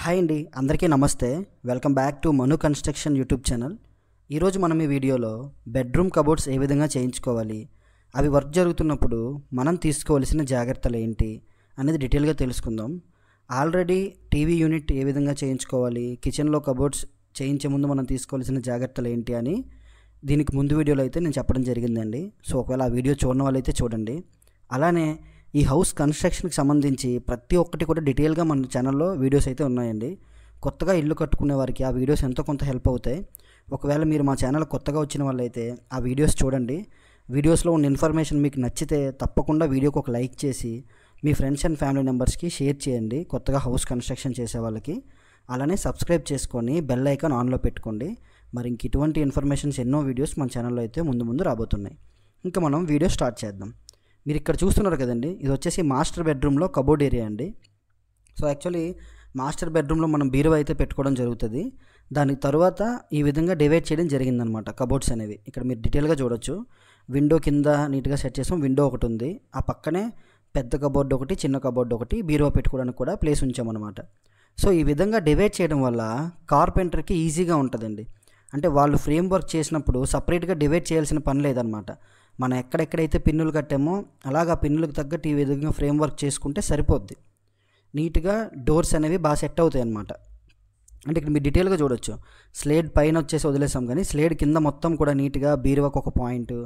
Hi అండి, అందరికీ నమస్తే. Welcome back to Manu construction YouTube channel. ఈరోజు మనం ఈ వీడియోలో బెడ్రూమ్ కబోర్డ్స్ ఏ విధంగా చేయించుకోవాలి, అవి వర్క్ జరుగుతున్నప్పుడు మనం తీసుకోవాల్సిన జాగ్రత్తలు ఏంటి అనేది డీటెయిల్గా తెలుసుకుందాం. ఆల్రెడీ టీవీ యూనిట్ ఏ విధంగా చేయించుకోవాలి, కిచెన్లో కబోర్డ్స్ చేయించే ముందు మనం తీసుకోవాల్సిన జాగ్రత్తలు ఏంటి అని దీనికి ముందు వీడియోలో అయితే నేను చెప్పడం జరిగిందండి. సో ఒకవేళ ఆ వీడియో చూడని వాళ్ళైతే చూడండి. అలానే ఈ హౌస్ కన్స్ట్రక్షన్కి సంబంధించి ప్రతి ఒక్కటి కూడా డీటెయిల్గా మన ఛానల్లో వీడియోస్ అయితే ఉన్నాయండి. కొత్తగా ఇల్లు కట్టుకునే వారికి ఆ వీడియోస్ ఎంతో కొంత హెల్ప్ అవుతాయి. ఒకవేళ మీరు మా ఛానల్ కొత్తగా వచ్చిన వాళ్ళైతే ఆ వీడియోస్ చూడండి. వీడియోస్లో ఉన్న ఇన్ఫర్మేషన్ మీకు నచ్చితే తప్పకుండా వీడియోకి ఒక లైక్ చేసి మీ ఫ్రెండ్స్ అండ్ ఫ్యామిలీ మెంబర్స్కి షేర్ చేయండి. కొత్తగా హౌస్ కన్స్ట్రక్షన్ చేసే వాళ్ళకి అలానే సబ్స్క్రైబ్ చేసుకొని బెల్ ఐకాన్ ఆన్లో పెట్టుకోండి. మరి ఇంక ఇటువంటి ఇన్ఫర్మేషన్స్ ఎన్నో వీడియోస్ మన ఛానల్లో అయితే ముందు రాబోతున్నాయి. ఇంకా మనం వీడియో స్టార్ట్ చేద్దాం. మీరు ఇక్కడ చూస్తున్నారు కదండి, ఇది వచ్చేసి మాస్టర్ బెడ్రూమ్లో కబోర్డ్ ఏరియా అండి. సో యాక్చువల్లీ మాస్టర్ బెడ్రూమ్లో మనం బీరువా అయితే పెట్టుకోవడం జరుగుతుంది. దాని తర్వాత ఈ విధంగా డివైడ్ చేయడం జరిగిందనమాట కబోర్డ్స్ అనేవి. ఇక్కడ మీరు డీటెయిల్గా చూడొచ్చు. విండో కింద నీట్గా సెట్ చేసాం. విండో ఒకటి ఉంది, ఆ పక్కనే పెద్ద కబోర్డ్ ఒకటి, చిన్న కబోర్డ్ ఒకటి, బీరువా పెట్టుకోవడానికి కూడా ప్లేస్ ఉంచామన్నమాట. సో ఈ విధంగా డివైడ్ చేయడం వల్ల కార్పెంటర్కి ఈజీగా ఉంటుందండి. అంటే వాళ్ళు ఫ్రేమ్ వర్క్ చేసినప్పుడు సపరేట్గా డివైడ్ చేయాల్సిన పని లేదనమాట. మనం ఎక్కడెక్కడైతే పిన్నులు కట్టామో అలాగా పిన్నులకు తగ్గట్టు ఈ విధంగా ఫ్రేమ్ వర్క్ చేసుకుంటే సరిపోద్ది. నీట్గా డోర్స్ అనేవి బాగా సెట్ అవుతాయి అన్నమాట. అంటే ఇక్కడ మీరు డీటెయిల్గా చూడొచ్చు. స్లేడ్ పైన వచ్చేసి వదిలేసాం, కానీ స్లేడ్ కింద మొత్తం కూడా నీట్గా బీరువాకు ఒక పాయింట్,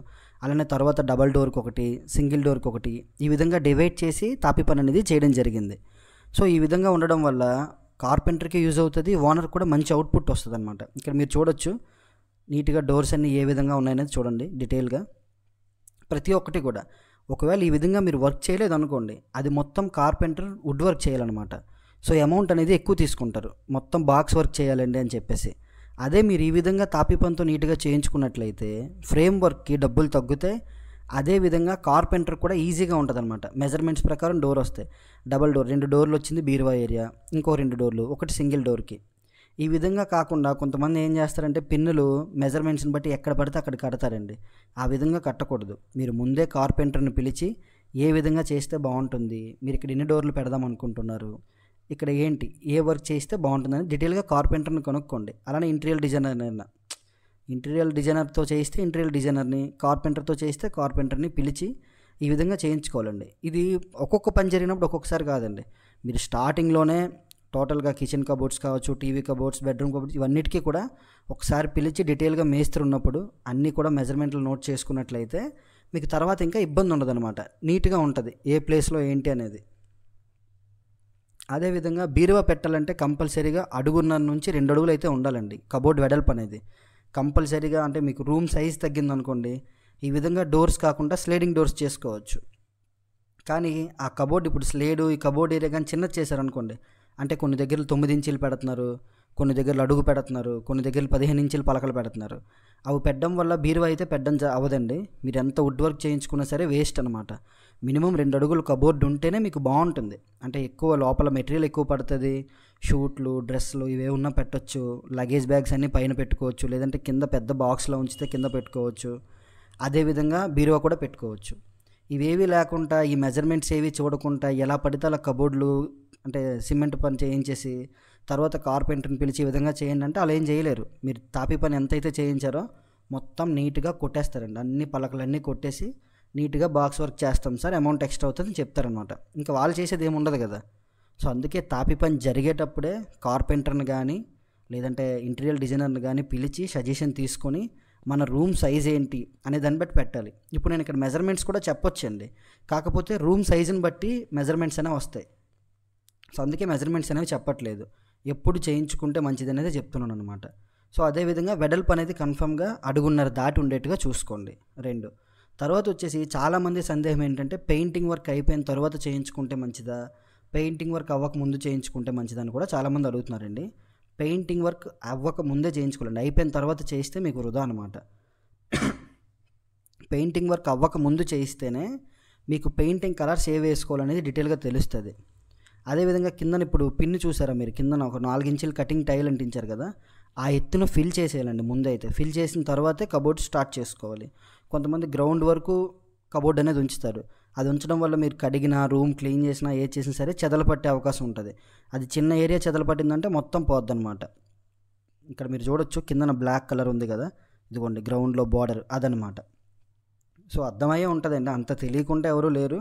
అలానే తర్వాత డబల్ డోర్కి ఒకటి, సింగిల్ డోర్కి ఒకటి, ఈ విధంగా డివైడ్ చేసి తాపి పని అనేది చేయడం జరిగింది. సో ఈ విధంగా ఉండడం వల్ల కార్పెంటర్కి యూజ్ అవుతుంది, ఓనర్ కూడా మంచి అవుట్పుట్ వస్తుంది అనమాట. ఇక్కడ మీరు చూడొచ్చు నీట్గా డోర్స్ అన్నీ ఏ విధంగా ఉన్నాయనేది చూడండి డీటెయిల్గా. ప్రతి ఒక్కటి కూడా ఒకవేళ ఈ విధంగా మీరు వర్క్ చేయలేదు అనుకోండి, అది మొత్తం కార్పెంటర్ వుడ్ వర్క్ చేయాలన్నమాట. సో అమౌంట్ అనేది ఎక్కువ తీసుకుంటారు, మొత్తం బాక్స్ వర్క్ చేయాలండి అని చెప్పేసి. అదే మీరు ఈ విధంగా తాపి పనితో నీట్గా చేయించుకున్నట్లయితే ఫ్రేమ్ వర్క్కి డబ్బులు తగ్గుతాయి. అదేవిధంగా కార్పెంటర్ కూడా ఈజీగా ఉంటుంది అనమాట. మెజర్మెంట్స్ ప్రకారం డోర్ వస్తాయి. డబల్ డోర్ 2 డోర్లు వచ్చింది బీరువా ఏరియా, ఇంకో 2 డోర్లు, ఒకటి సింగిల్ డోర్కి. ఈ విధంగా కాకుండా కొంతమంది ఏం చేస్తారంటే పిన్నులు మెజర్మెంట్స్ని బట్టి ఎక్కడ పడితే అక్కడ కడతారండి. ఆ విధంగా కట్టకూడదు. మీరు ముందే కార్పెంటర్ని పిలిచి ఏ విధంగా చేస్తే బాగుంటుంది, మీరు ఇక్కడ ఎన్ని డోర్లు పెడదాం అనుకుంటున్నారు, ఇక్కడ ఏంటి, ఏ వర్క్ చేస్తే బాగుంటుందని డీటెయిల్గా కార్పెంటర్ని కనుక్కోండి. అలానే ఇంటీరియర్ డిజైనర్తో చేయిస్తే ఇంటీరియర్ డిజైనర్ని, కార్పెంటర్తో చేయిస్తే కార్పెంటర్ని పిలిచి ఈ విధంగా చేయించుకోవాలండి. ఇది ఒక్కొక్క పని జరిగినప్పుడు ఒక్కొక్కసారి కాదండి. మీరు స్టార్టింగ్లోనే టోటల్గా కిచెన్ కబోర్డ్స్ కావచ్చు, టీవీ కబోర్డ్స్, బెడ్రూమ్ కబోర్డ్స్, ఇవన్నిటికీ కూడా ఒకసారి పిలిచి డీటెయిల్గా మేస్త్రి ఉన్నప్పుడు అన్నీ కూడా మెజర్మెంట్లు నోట్ చేసుకున్నట్లయితే మీకు తర్వాత ఇంకా ఇబ్బంది ఉండదన్నమాట. నీట్గా ఉంటుంది ఏ ప్లేస్లో ఏంటి అనేది. అదేవిధంగా బీరువా పెట్టాలంటే కంపల్సరీగా 1.5 నుంచి 2 అడుగులు అయితే ఉండాలండి కబోర్డ్ వెడల్పు అనేది కంపల్సరీగా. అంటే మీకు రూమ్ సైజ్ తగ్గిందనుకోండి, ఈ విధంగా డోర్స్ కాకుండా స్లైడింగ్ డోర్స్ చేసుకోవచ్చు. కానీ ఆ కబోర్డ్ ఇప్పుడు స్లేడు ఈ కబోర్డ్ ఏరియా కానీ చిన్నది చేశారనుకోండి, అంటే కొన్ని దగ్గరలు 9 ఇంచీలు పెడుతున్నారు, కొన్ని దగ్గరలు అడుగు పెడుతున్నారు, కొన్ని దగ్గరలు 15 ఇంచీలు పలకలు పెడుతున్నారు. అవి పెట్టడం వల్ల బీరువా అయితే పెట్టడం అవ్వదండి. మీరు ఎంత వుడ్ వర్క్ చేయించుకున్నా సరే వేస్ట్ అనమాట. మినిమం 2 అడుగులు కబోర్డ్ ఉంటేనే మీకు బాగుంటుంది. అంటే ఎక్కువ లోపల మెటీరియల్ ఎక్కువ పడుతుంది. షూట్లు, డ్రెస్సులు ఇవే ఉన్నా పెట్టవచ్చు. లగేజ్ బ్యాగ్స్ అన్నీ పైన పెట్టుకోవచ్చు, లేదంటే కింద పెద్ద బాక్స్లో ఉంచితే కింద పెట్టుకోవచ్చు. అదేవిధంగా బీరువా కూడా పెట్టుకోవచ్చు. ఇవేవి లేకుండా ఈ మెజర్మెంట్స్ ఏవి చూడకుండా ఎలా పడితే అలా కబోర్డులు అంటే సిమెంట్ పని చేయించేసి తర్వాత కార్పెంటర్ని పిలిచి ఈ విధంగా చేయండి అంటే అలా ఏం చేయలేరు. మీరు తాపి పని ఎంతైతే చేయించారో మొత్తం నీట్గా కొట్టేస్తారండి. అన్ని పలకలన్నీ కొట్టేసి నీట్గా బాక్స్ వర్క్ చేస్తాం సార్, అమౌంట్ ఎక్స్ట్రా అవుతుందని చెప్తారనమాట. ఇంకా వాళ్ళు చేసేది ఏమి ఉండదు కదా. సో అందుకే తాపి పని జరిగేటప్పుడే కార్పెంటర్ని కానీ లేదంటే ఇంటీరియర్ డిజైనర్ని కానీ పిలిచి సజెషన్ తీసుకొని మన రూమ్ సైజ్ ఏంటి అనే దాన్ని బట్టి పెట్టాలి. ఇప్పుడు నేను ఇక్కడ మెజర్మెంట్స్ కూడా చెప్పొచ్చండి, కాకపోతే రూమ్ సైజుని బట్టి మెజర్మెంట్స్ అనేవి వస్తాయి. సో అందుకే మెజర్మెంట్స్ అనేవి చెప్పట్లేదు, ఎప్పుడు చేయించుకుంటే మంచిది అనేది చెప్తున్నాను అనమాట. సో అదేవిధంగా వెడల్పు అనేది కన్ఫర్మ్గా 1.5 దాటి ఉండేట్టుగా చూసుకోండి. 2 తర్వాత వచ్చేసి చాలామంది సందేహం ఏంటంటే పెయింటింగ్ వర్క్ అయిపోయిన తర్వాత చేయించుకుంటే మంచిదా, పెయింటింగ్ వర్క్ అవ్వక ముందు చేయించుకుంటే మంచిదని కూడా చాలామంది అడుగుతున్నారండి. పెయింటింగ్ వర్క్ అవ్వక ముందే చేయించుకోండి, అయిపోయిన తర్వాత చేయిస్తే మీకు వృధా అనమాట. పెయింటింగ్ వర్క్ అవ్వక ముందు చేయిస్తేనే మీకు పెయింటింగ్ కలర్స్ ఏ వేసుకోవాలనేది డీటెయిల్గా తెలుస్తుంది. అదేవిధంగా కిందన ఇప్పుడు పిన్ను చూసారా మీరు, కిందన ఒక 4 ఇంచులు కటింగ్ టైల్ అంటించారు కదా, ఆ ఎత్తును ఫిల్ చేసేయాలండి ముందే. అయితే ఫిల్ చేసిన తర్వాతే కబోర్డ్ స్టార్ట్ చేసుకోవాలి. కొంతమంది గ్రౌండ్ వరకు కబోర్డ్ అనేది ఉంచుతారు, అది ఉంచడం వల్ల మీరు కడిగినా రూమ్ క్లీన్ చేసినా ఏ చేసినా సరే చెదలు పట్టే అవకాశం ఉంటుంది. అది చిన్న ఏరియా చెదలు పట్టిందంటే మొత్తం పోద్దనమాట. ఇక్కడ మీరు చూడొచ్చు కిందన బ్లాక్ కలర్ ఉంది కదా, ఇదిగోండి గ్రౌండ్లో బార్డర్ అదనమాట. సో అర్థమయ్యే ఉంటుందండి, అంత తెలియకుండా ఎవరు లేరు.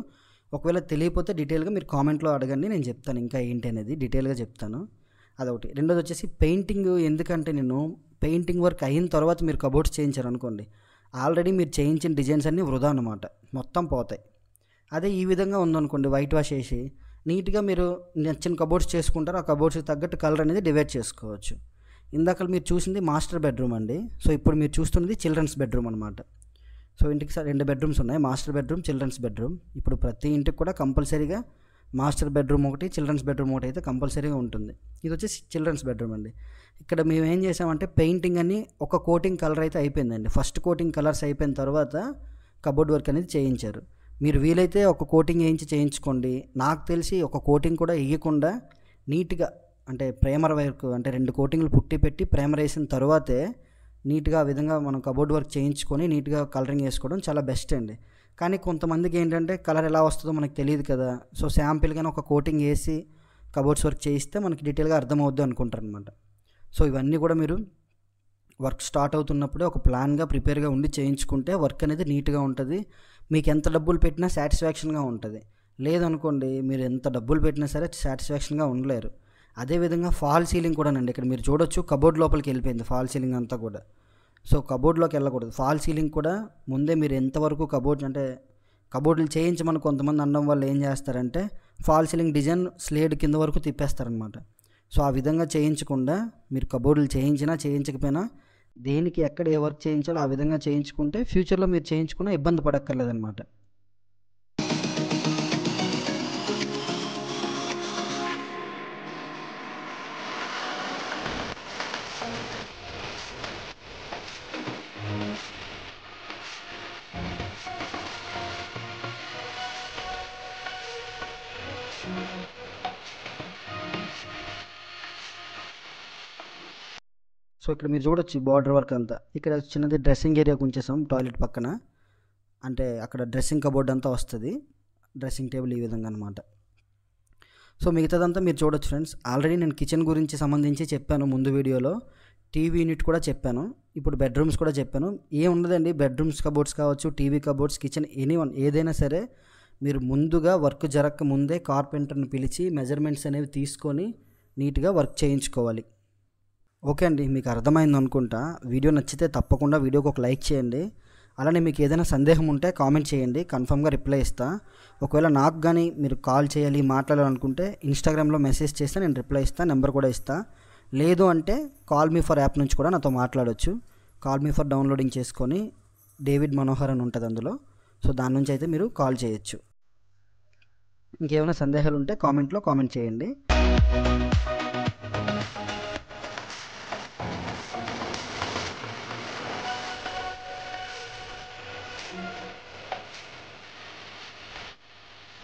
ఒకవేళ తెలియకపోతే డీటెయిల్గా మీరు కామెంట్లో అడగండి, నేను చెప్తాను ఇంకా ఏంటి అనేది డీటెయిల్గా చెప్తాను. అదొకటి. రెండోది వచ్చేసి పెయింటింగ్. ఎందుకంటే నేను పెయింటింగ్ వర్క్ అయిన తర్వాత మీరు కబోర్డ్స్ చేయించారు అనుకోండి, ఆల్రెడీ మీరు చేయించిన డిజైన్స్ అన్నీ వృధా అనమాట, మొత్తం పోతాయి. అదే ఈ విధంగా ఉందనుకోండి, వైట్ వాష్ చేసి నీట్గా మీరు నచ్చిన కబోర్డ్స్ చేసుకుంటారు. ఆ కబోర్డ్స్కి తగ్గట్టు కలర్ అనేది డివైడ్ చేసుకోవచ్చు. ఇందాక మీరు చూసింది మాస్టర్ బెడ్రూమ్ అండి. సో ఇప్పుడు మీరు చూస్తున్నది చిల్డ్రన్స్ బెడ్రూమ్ అనమాట. సో ఇంటికి 2 బెడ్రూమ్స్ ఉన్నాయి, మాస్టర్ బెడ్రూమ్, చిల్డ్రన్స్ బెడ్రూమ్. ఇప్పుడు ప్రతి ఇంటికి కూడా కంపల్సరీగా మాస్టర్ బెడ్రూమ్ ఒకటి, చిల్డ్రన్స్ బెడ్రూమ్ ఒకటి అయితే కంపల్సరీగా ఉంటుంది. ఇది వచ్చేసి చిల్డ్రన్స్ బెడ్రూమ్ అండి. ఇక్కడ మేము ఏం చేసామంటే పెయింటింగ్ అని ఒక కోటింగ్ కలర్ అయితే అయిపోయిందండి. ఫస్ట్ కోటింగ్ కలర్స్ అయిపోయిన తర్వాత కబోర్డ్ వర్క్ అనేది చేయించారు. మీరు వీలైతే ఒక కోటింగ్ చేయించుకోండి. నాకు తెలిసి ఒక కోటింగ్ కూడా వేయకుండా నీట్గా అంటే ప్రైమర్ వర్క్ అంటే 2 కోటింగ్లు పుట్టి పెట్టి ప్రైమర్ వేసిన తర్వాతే నీట్గా ఆ విధంగా మనం కబోర్డ్ వర్క్ చేయించుకొని నీట్గా కలరింగ్ వేసుకోవడం చాలా బెస్ట్ అండి. కానీ కొంతమందికి ఏంటంటే కలర్ ఎలా వస్తుందో మనకు తెలియదు కదా. సో శాంపిల్గానే ఒక కోటింగ్ వేసి కబోర్డ్స్ వర్క్ చేయిస్తే మనకి డీటెయిల్గా అర్థమవుద్ది అనుకుంటారు అనమాట. సో ఇవన్నీ కూడా మీరు వర్క్ స్టార్ట్ అవుతున్నప్పుడే ఒక ప్లాన్గా ప్రిపేర్గా ఉండి చేయించుకుంటే వర్క్ అనేది నీట్గా ఉంటుంది. మీకు ఎంత డబ్బులు పెట్టినా సాటిస్ఫాక్షన్గా ఉంటుంది. లేదనుకోండి మీరు ఎంత డబ్బులు పెట్టినా సరే సాటిస్ఫాక్షన్గా ఉండలేరు. అదేవిధంగా ఫాల్ సీలింగ్ కూడానండి. ఇక్కడ మీరు చూడొచ్చు కబోర్డ్ లోపలికి వెళ్ళిపోయింది ఫాల్ సీలింగ్ అంతా కూడా. సో కబోర్డ్లోకి వెళ్ళకూడదు. ఫాల్ సీలింగ్ కూడా ముందే మీరు ఎంతవరకు కబోర్డులు చేయించమని కొంతమంది అనడం వల్ల ఏం చేస్తారంటే ఫాల్ సీలింగ్ డిజైన్ స్లేడ్ కింద వరకు తిప్పేస్తారనమాట. సో ఆ విధంగా చేయించకుండా మీరు కబోర్డులు చేయించినా చేయించకపోయినా దేనికి ఎక్కడ ఏ వర్క్ చేయించాలో ఆ విధంగా చేయించుకుంటే ఫ్యూచర్లో మీరు చేయించుకున్నా ఇబ్బంది పడక్కర్లేదనమాట. సో ఇక్కడ మీరు చూడొచ్చు బార్డర్ వర్క్ అంతా. ఇక్కడ చిన్నది డ్రెస్సింగ్ ఏరియా ఉంచేసాం టాయిలెట్ పక్కన, అంటే అక్కడ డ్రెస్సింగ్ కబోర్డ్ అంతా వస్తుంది, డ్రెస్సింగ్ టేబుల్ ఈ విధంగా అనమాట. సో మిగతాదంతా మీరు చూడొచ్చు ఫ్రెండ్స్. ఆల్రెడీ నేను కిచెన్ గురించి సంబంధించి చెప్పాను ముందు వీడియోలో, టీవీ యూనిట్ కూడా చెప్పాను, ఇప్పుడు బెడ్రూమ్స్ కూడా చెప్పాను. ఏం ఉండదండి, బెడ్రూమ్స్ కబోర్డ్స్ కావచ్చు, టీవీ కబోర్డ్స్, కిచెన్ ఏదైనా సరే మీరు ముందుగా వర్క్ జరగక ముందే కార్పెంటర్ని పిలిచి మెజర్మెంట్స్ అనేవి తీసుకొని నీట్గా వర్క్ చేయించుకోవాలి. ఓకే అండి, మీకు అర్థమైంది అనుకుంటా. వీడియో నచ్చితే తప్పకుండా వీడియోకి ఒక లైక్ చేయండి. అలానే మీకు ఏదైనా సందేహం ఉంటే కామెంట్ చేయండి, కన్ఫర్మ్గా రిప్లై ఇస్తా. ఒకవేళ నాకు కానీ మీరు కాల్ చేయాలి మాట్లాడాలనుకుంటే ఇన్స్టాగ్రామ్లో మెసేజ్ చేస్తే నేను రిప్లై ఇస్తాను, నెంబర్ కూడా ఇస్తా. లేదు అంటే కాల్ మీ ఫర్ యాప్ నుంచి కూడా నాతో మాట్లాడవచ్చు. కాల్ మీ ఫర్ డౌన్లోడింగ్ చేసుకొని డేవిడ్ మనోహర్ అని ఉంటుంది అందులో. సో దాని నుంచి అయితే మీరు కాల్ చేయొచ్చు. ఇంకేమైనా సందేహాలు ఉంటే కామెంట్లో కామెంట్ చేయండి.